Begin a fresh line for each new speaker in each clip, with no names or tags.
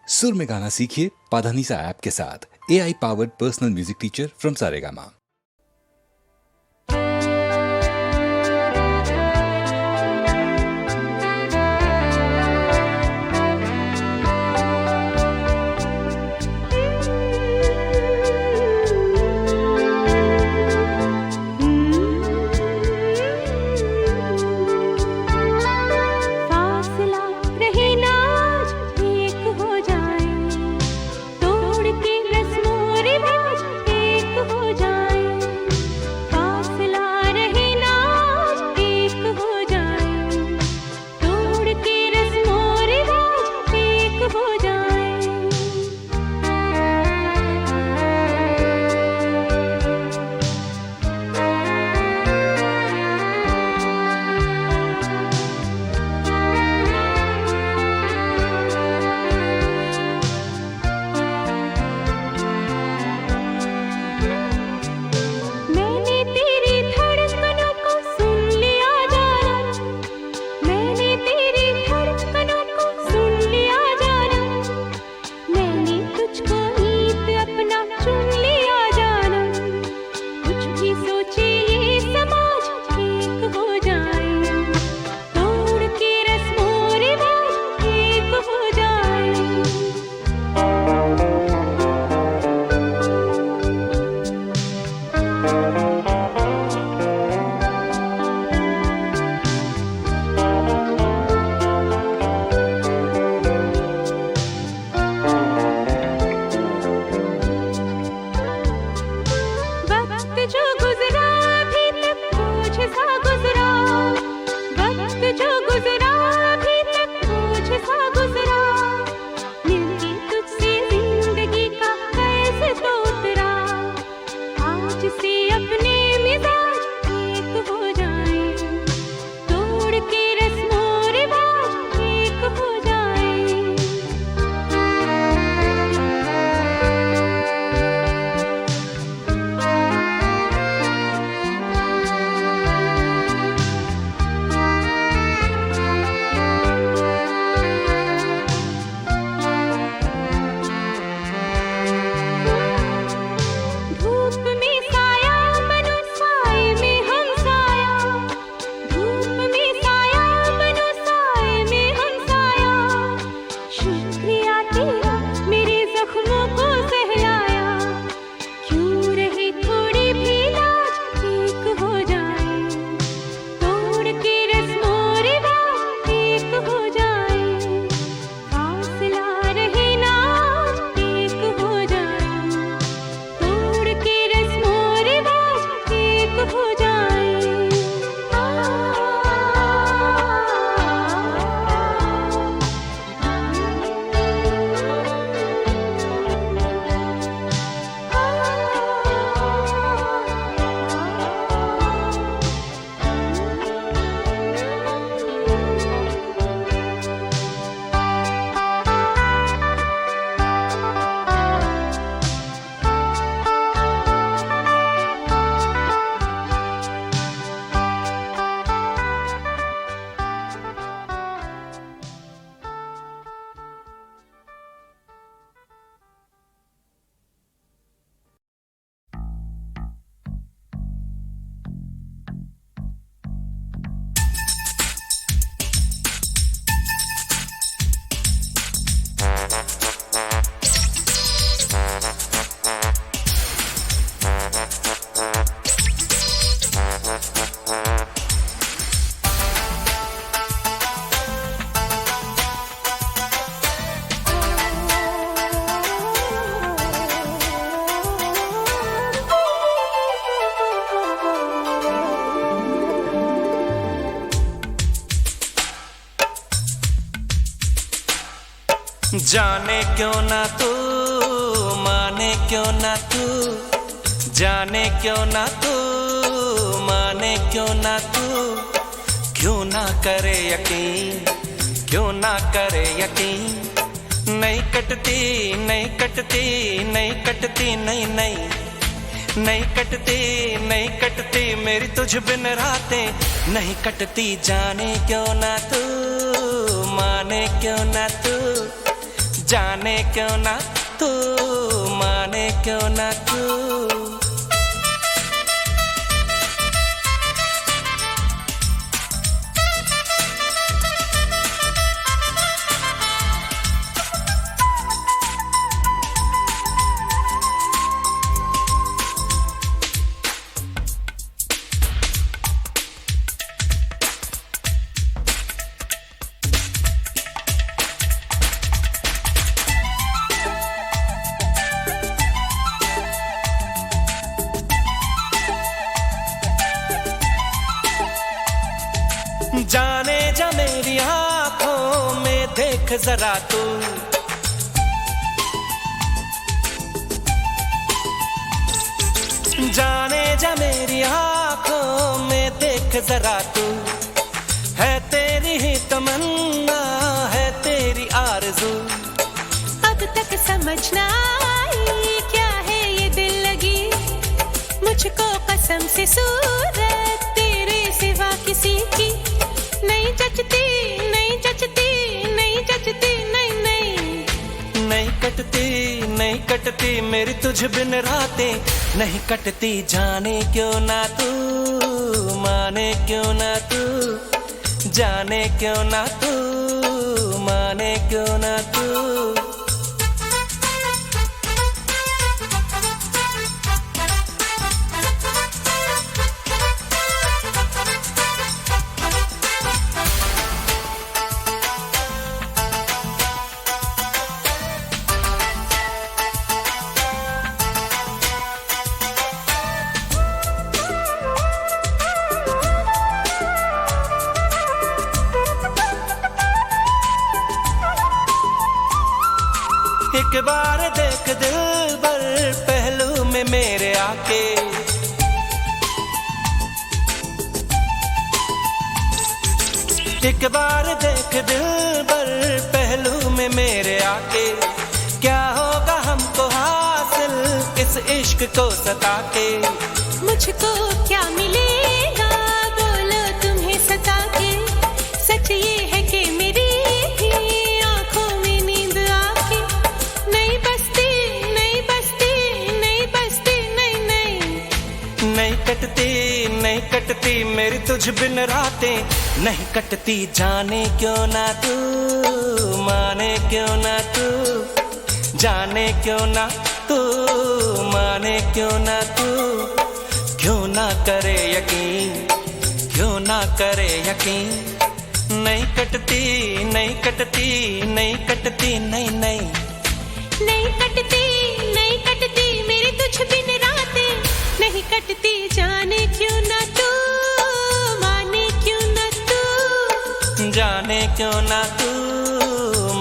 सुर में गाना सीखिए पाधानीसा ऐप के साथ। AI powered personal music teacher from Saregama.
जाने क्यों ना तू, माने क्यों ना तू, जाने क्यों ना तू, माने क्यों ना तू, क्यों ना करे यकीन, क्यों ना करे यकीन, नहीं कटती नहीं कटती नहीं कटती नहीं नहीं नहीं कटती नहीं कटती मेरी तुझ बिन रातें नहीं कटती। जाने क्यों ना तू, माने क्यों ना तू, जाने क्यों ना तू, माने क्यों ना तू। जाने जा मेरी आंखों में देख जरा तू, जाने जा मेरी आंखों में देख जरा तू। है तेरी ही तमन्ना, है तेरी आरज़ू।
अब तक समझ ना आई क्या है ये दिल लगी, मुझको कसम से सूरत तेरे सिवा किसी की नहीं जचती, नहीं जचती, नहीं जचती, नहीं नहीं।
नहीं कटती, नहीं कटती मेरी तुझ बिन रातें, नहीं कटती। जाने क्यों ना तू, माने क्यों ना तू, जाने क्यों ना तू, माने क्यों ना तू। एक बार देख दिलबर पहलू में मेरे आके, एक बार देख दिलबर पहलू में मेरे आके। क्या होगा हमको हासिल इस इश्क को सता के।
मुझको क्या मिलेगा बोलो तुम्हें सता के। सच ये है कि मेरी भी आंखों में नींद आके नहीं बसती, नहीं बसती, नहीं बसती, नहीं नहीं।
नहीं कटती, नहीं कटती मेरी तुझ बिन रातें, नहीं कटती। जाने क्यों ना तू, माने क्यों ना तू, जाने क्यों ना तू, माने क्यों ना तू। क्यों ना करे यकीन, क्यों ना करे यकीन। नहीं कटती, नहीं कटती, नहीं कटती, नहीं नहीं।
नहीं कटती, नहीं कटती मेरी तुझ बिन रातें, नहीं कटती। जाने क्यों ना तू, माने क्यों ना तू,
जाने क्यों ना तू,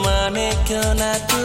माने क्यों ना तू।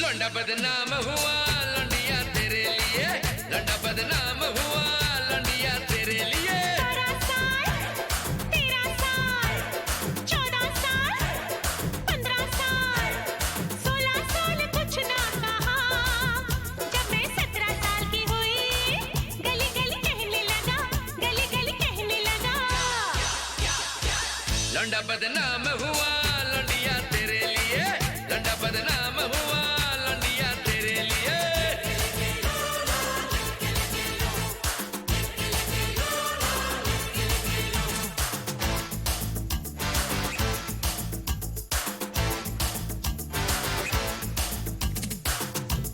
लौंडा बदनाम हुआ लौंडिया तेरे लिए, लौंडा बदनाम हुआ लौंडिया तेरे लिए।
12 साल, 13 साल, 14 साल, 15 साल, 16 साल कुछ ना कहा। जब मैं 17
लौंडा बदनाम हुआ लौंडिया तेरे लिए, लौंडा बदनाम हुआ लौंडिया तेरे लिए।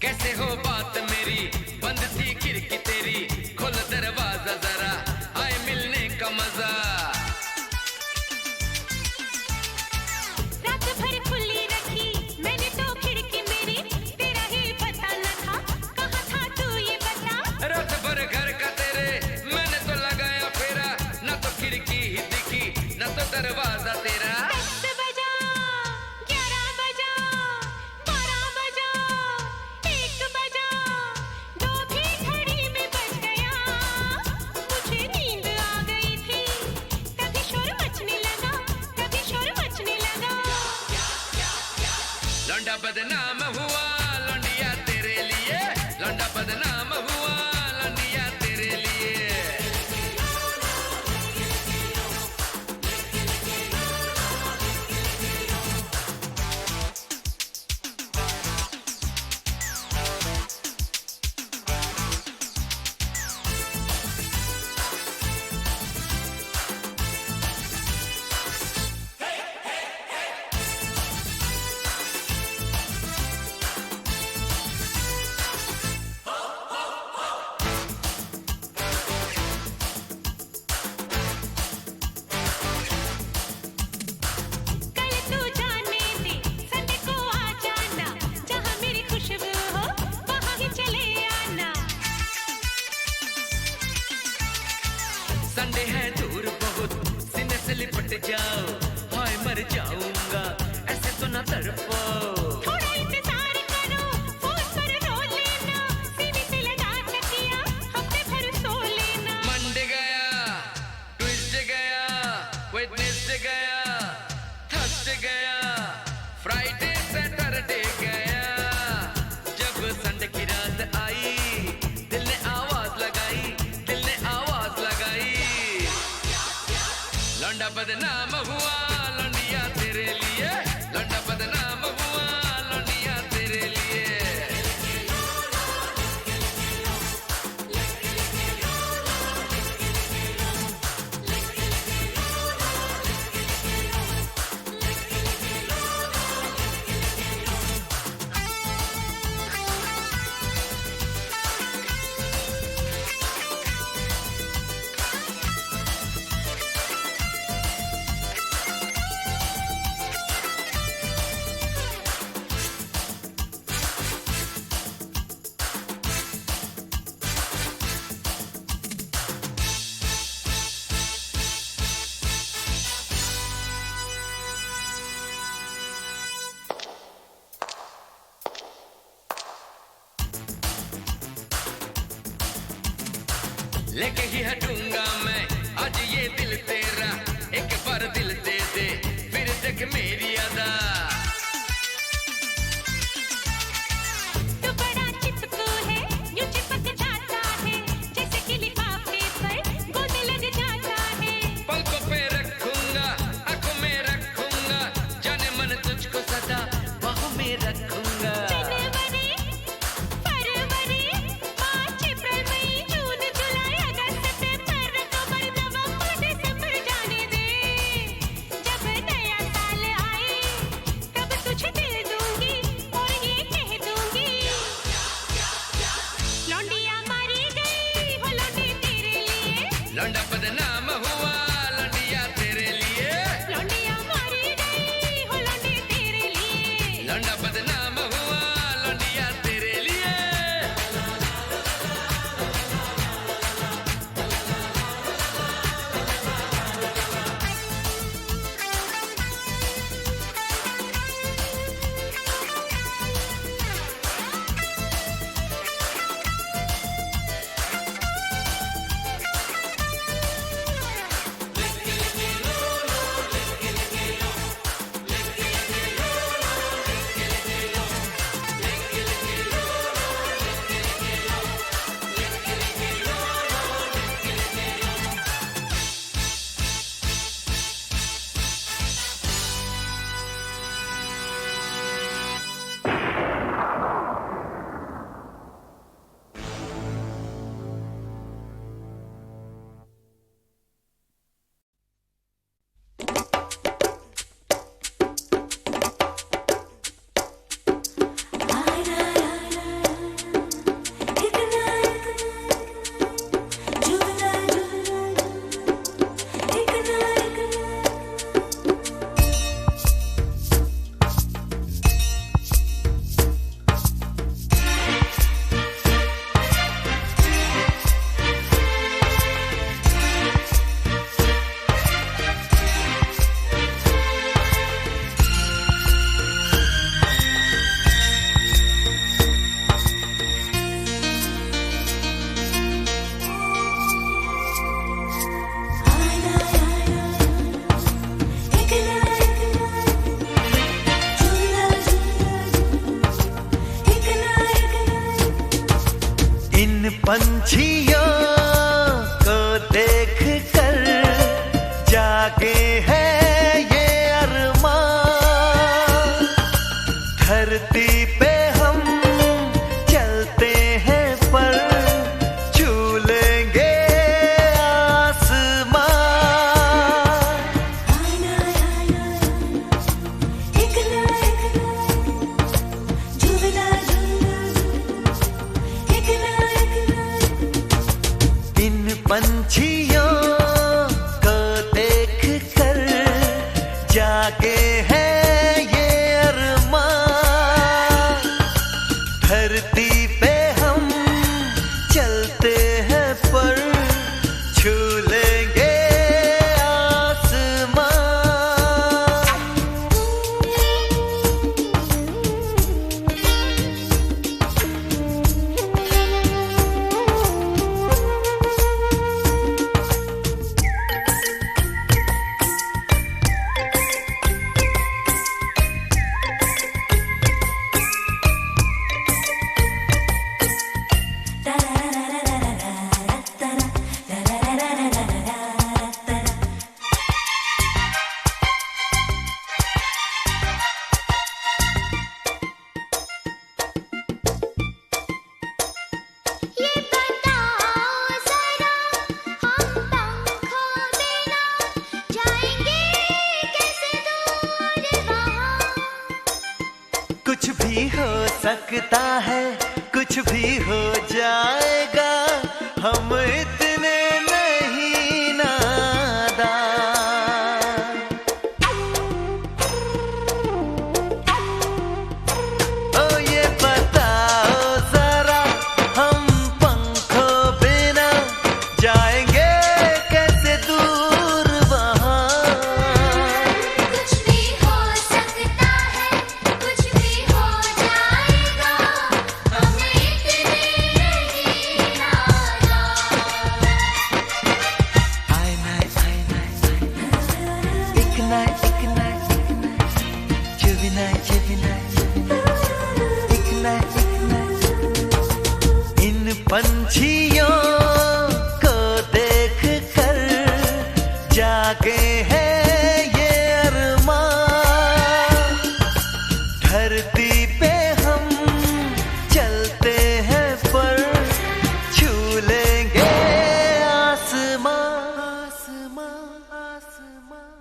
कैसे हो बात मेरी, बंद थी खिड़की तेरी, खोल दरवाजा जरा, आए मिलने का मजा।
रात भर खुली रखी मैंने तो खिड़की मेरी, तेरा ही पता न था, कहाँ था तू ये बता।
रात भर घर का तेरे मैंने तो लगाया फेरा, न तो खिड़की ही दिखी न तो दरवाजा तेरा।
10 बजा, 11 बजा, 12 बजा, 1 बजा, 2 भी घड़ी में बज गया। मुझे नींद आ गई थी, तभी शोर मचने लगा, तभी शोर मचने लगा।
लौंडा बदनाम हुआ लौंडिया तेरे लिए, लौंडा बदनाम हुआ लौंडिया तेरे लिए।
कल तू जाने दे, संडे को आ जाना, जहाँ मेरी खुशबू हो वहाँ ही चले आना।
संडे है दूर बहुत, सीने से लिपट जाओ, हाय मर जाऊंगा ऐसे तो ना तड़पो।
थोड़ा इंतजार करो, फोन पर रो लेना, सीने से लगा तकिया, हफ्ते भर सो लेना।
मंडे गया, ट्यूसडे गया, वेडनेसडे गया, थर्सडे गया, फ्राइडे सैटरडे गया। जब संडे की रात आई, दिल ने आवाज लगाई, दिल ने आवाज लगाई। लौंडा बदनाम हुआ लौंडिया तेरे लिए, लौंडा बदनाम हुआ लौंडिया तेरे लिए। लेके ही हटूंगा मैं आज ये दिल तेरा, एक बार दिल दे दे फिर देख मेरी अदा।
तू बड़ा चिपकू है, यूं चिपक जाता है, जैसे कि लिफाफे पर गोंद लग जाता है।
पलकों पे रखूंगा, आंखों में रखूंगा, जाने मन तुझको सदा बाहों में रखूंगा।
जनवरी, फरवरी, मार्च, अप्रैल, मई, जून, जुलाई, अगस्त, सितंबर, अक्टूबर, नवंबर, दिसंबर जाने दे। जब नया साल आए
इन पंछियों को देख कर जागे है ये अरमान, धरती पे हम चलते हैं पर छू लेंगे आसमान। इन पंछियों को देख कर जागे है ये अरमान, धरती पे हम चलते हैं पर छू लेंगे आसमान।
ये बताओ जरा हम पंखों बिना जाएंगे कैसे दूर वहाँ।
कुछ भी हो सकता है, कुछ भी हो जाएगा, हम इतने नहीं नादान। ओ ये बताओ जरा हम पंखों बिना जाएंगे कैसे दूर वहाँ।
कुछ भी हो सकता है, कुछ भी हो जाएगा, हम इतने नहीं नादान।
आईना आईना एक ना चुबिना चुबिना एक ना इन पंछियों को देख कर जागे है ये अरमान, धरती पे हम चलते हैं पर छू लेंगे आसमान, आसमान, आसमान।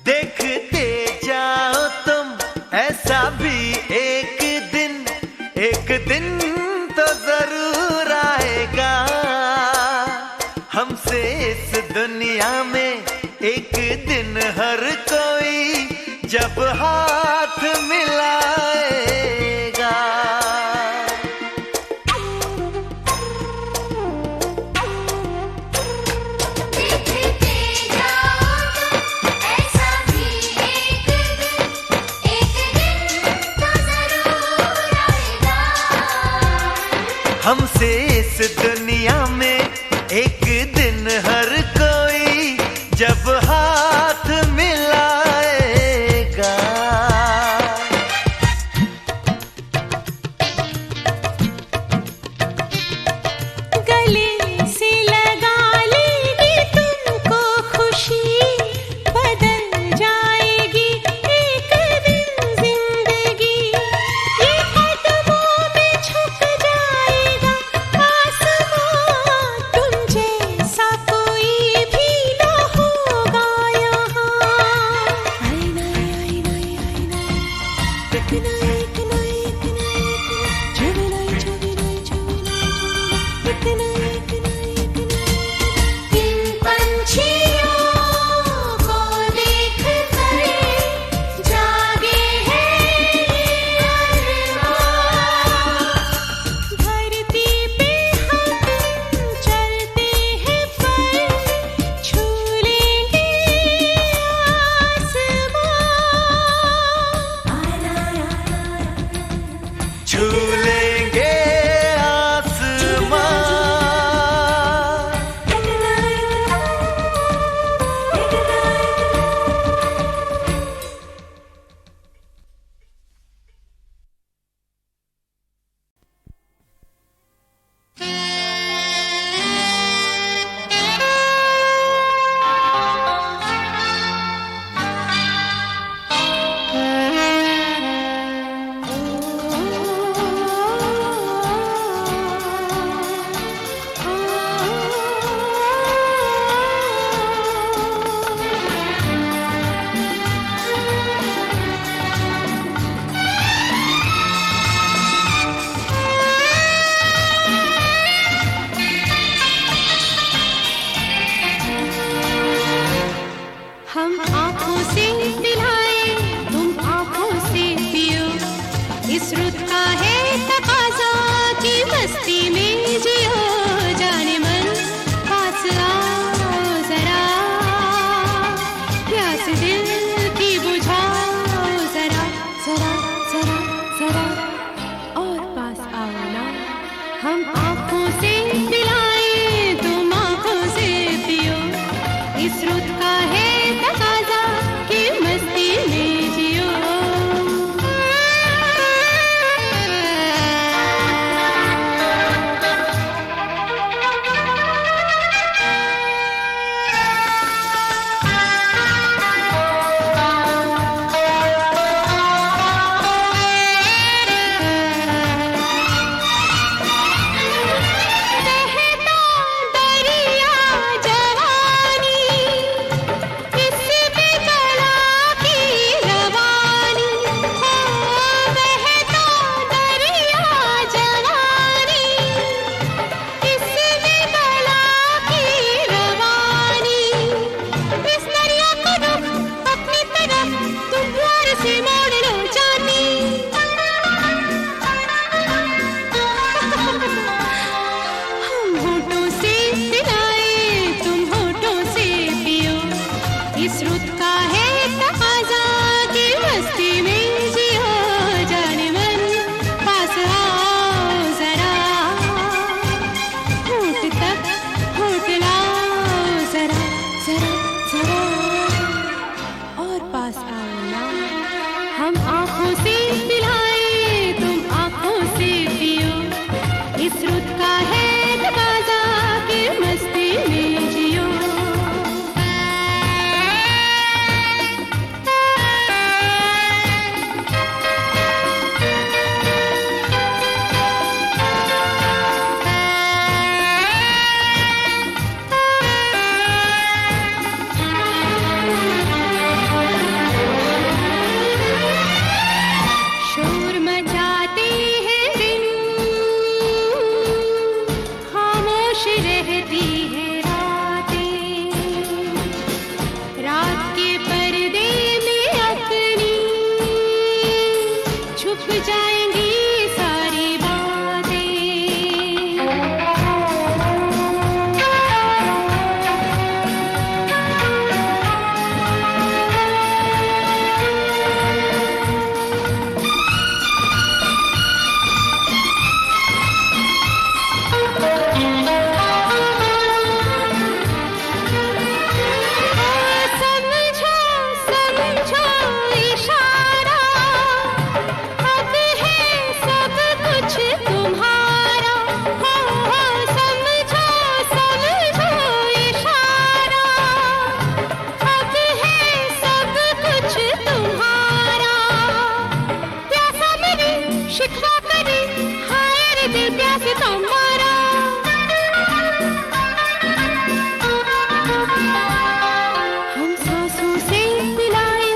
देखते जाओ तुम ऐसा भी एक दिन तो जरूर आएगा, हमसे इस दुनिया में एक दिन हर कोई जब हाथ मिलाएगा।
देखते जाओ तुम ऐसा भी एक दिन तो जरूर आएगा।
हमसे इस दुनिया में एक दिन हर कोई जब हाथ मिलाएगा।
गले से लगा लेगी तुमको खुशी, बदल जाएगी एक दिन जिंदगी। ये कदमों में छुप जाएगा आसमां इस रुत का है तकाजा कि मस्ती में जियो। इस रुत का है तकाजा कि मस्ती में जियो। जाने मन पास आओ जरा, होठ तक होठ लाओ जरा जरा जरा, और पास आओ ना। हम आंखों से पिलाए तुम आंखों से पियो। इस रुत का है तकाजा कि मस्ती में जियो। शोर मचाते हैं दिन, खामोश रहती है रातें। रात के पर्दे में अपनी छुप जाएंगी सारी बातें। समझो समझो इशारा, अब है सब कुछ तुम्हारा। हो समझो समझो इशारा, अब है सब कुछ तुम्हारा। प्यासा मेरे शिकवा करे, हाय रे दिल प्यासे तुम्हारा। हम सांसों से पिलाए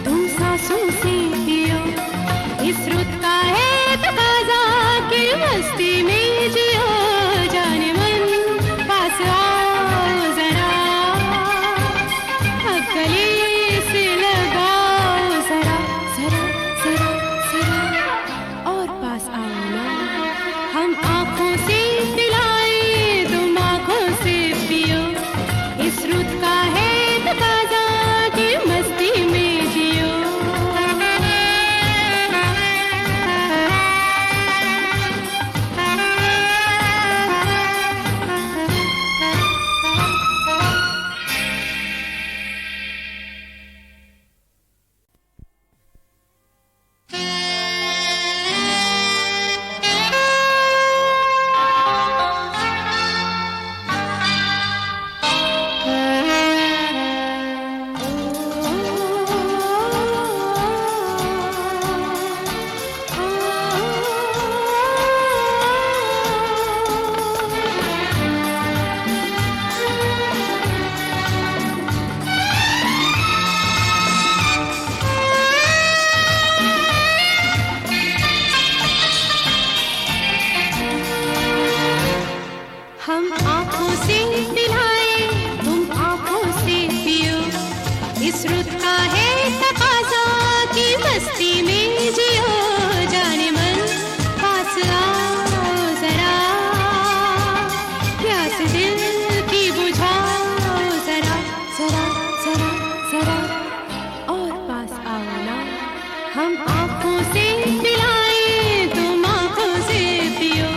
तुम सांसों से पियो। इस रुत का है तकाजा कि मस्ती में जियो। जाने मन पास आओ जरा, अब गले से लगाओ जरा जरा जरा जरा, और पास आओ ना। हम आंखों से पिलाए तुम आंखों से पियो। इस रुत का है तकाजा कि मस्ती में जियो। हम आंखों से पिलाए तुम आंखों से पियो। इस रुत का है तकाजा कि मस्ती में जियो। जाने मन पास आओ जरा, प्यास दिल की बुझाओ जरा जरा जरा जरा, और पास आओ ना। हम आंखों से पिलाए तुम आंखों से पियो।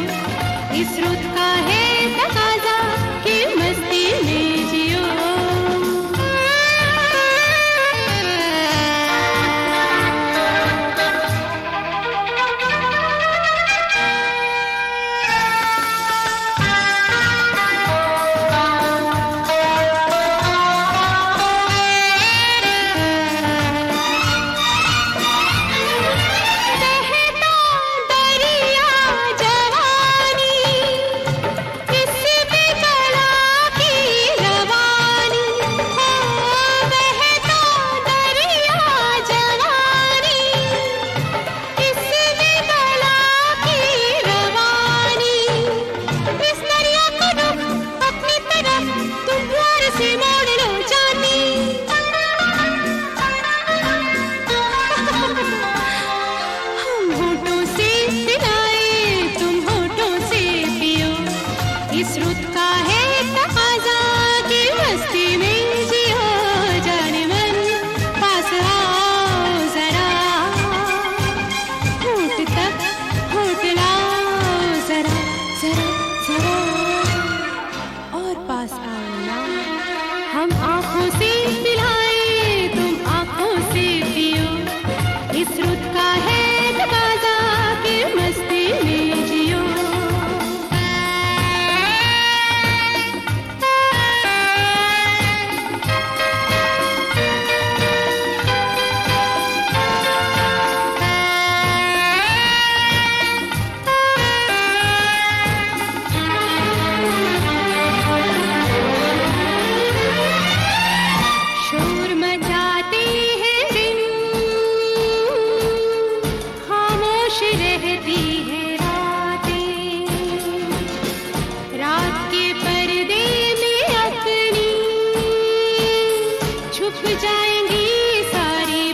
इस रुत का है तकाजा कि मस्ती में जियो। हम आँखों से पिलाए तुम आँखों से पियो, इस रुत का है तकाज़ा कि मस्ती में जियो। शोर मचाते हैं दिन, खामोश रहती है रातें, रात के पर्दे में अपनी छुप जाएंगी सारी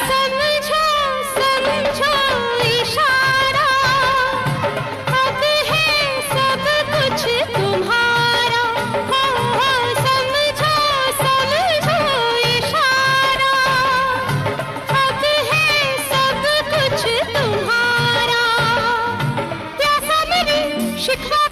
समझो समझो इशारा, अब है सब कुछ तुम्हारा। समझो समझो इशारा, अब है सब कुछ तुम्हारा। प्यासा मैंने शिकवा